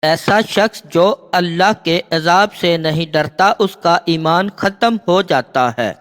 ایسا شخص جو اللہ کے عذاب سے نہیں ڈرتا اس کا ایمان ختم ہو جاتا ہے۔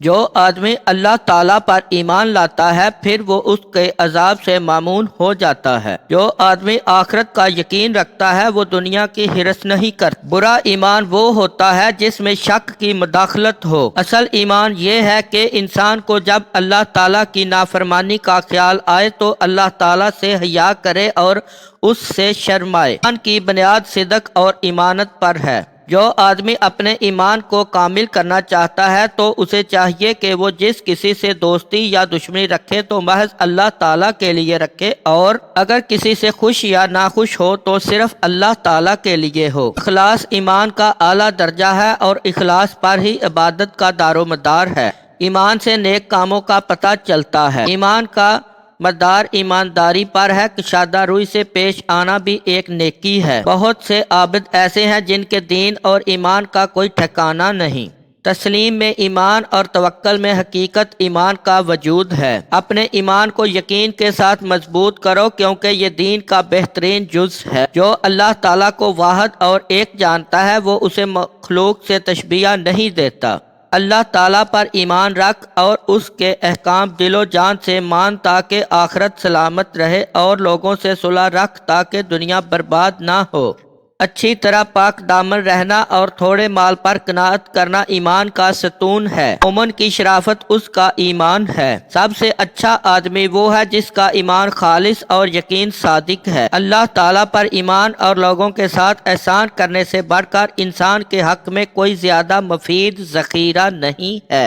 جو آدمی اللہ تعالیٰ پر ایمان لاتا ہے پھر وہ اس کے عذاب سے مامون ہو جاتا ہے۔ جو آدمی آخرت کا یقین رکھتا ہے وہ دنیا کی حرص نہیں کرتا۔ برا ایمان وہ ہوتا ہے جس میں شک کی مداخلت ہو۔ اصل ایمان یہ ہے کہ انسان کو جب اللہ تعالیٰ کی نافرمانی کا خیال آئے تو اللہ تعالیٰ سے حیا کرے اور اس سے شرمائے۔ ایمان کی بنیاد صدق اور ایمانت پر ہے۔ جو آدمی اپنے ایمان کو کامل کرنا چاہتا ہے تو اسے چاہیے کہ وہ جس کسی سے دوستی یا دشمنی رکھے تو محض اللہ تعالیٰ کے لیے رکھے، اور اگر کسی سے خوش یا ناخوش ہو تو صرف اللہ تعالیٰ کے لیے ہو۔ اخلاص ایمان کا اعلیٰ درجہ ہے اور اخلاص پر ہی عبادت کا دار و مدار ہے۔ ایمان سے نیک کاموں کا پتہ چلتا ہے۔ ایمان کا مدار ایمانداری پر ہے۔ کشادہ روی سے پیش آنا بھی ایک نیکی ہے۔ بہت سے عابد ایسے ہیں جن کے دین اور ایمان کا کوئی ٹھکانہ نہیں۔ تسلیم میں ایمان اور توکل میں حقیقت ایمان کا وجود ہے۔ اپنے ایمان کو یقین کے ساتھ مضبوط کرو کیونکہ یہ دین کا بہترین جز ہے۔ جو اللہ تعالیٰ کو واحد اور ایک جانتا ہے وہ اسے مخلوق سے تشبیہ نہیں دیتا۔ اللہ تعالیٰ پر ایمان رکھ اور اس کے احکام دل و جان سے مان تاکہ آخرت سلامت رہے، اور لوگوں سے صلح رکھ تاکہ دنیا برباد نہ ہو۔ اچھی طرح پاک دامن رہنا اور تھوڑے مال پر قناعت کرنا ایمان کا ستون ہے۔ مومن کی شرافت اس کا ایمان ہے۔ سب سے اچھا آدمی وہ ہے جس کا ایمان خالص اور یقین صادق ہے۔ اللہ تعالیٰ پر ایمان اور لوگوں کے ساتھ احسان کرنے سے بڑھ کر انسان کے حق میں کوئی زیادہ مفید ذخیرہ نہیں ہے۔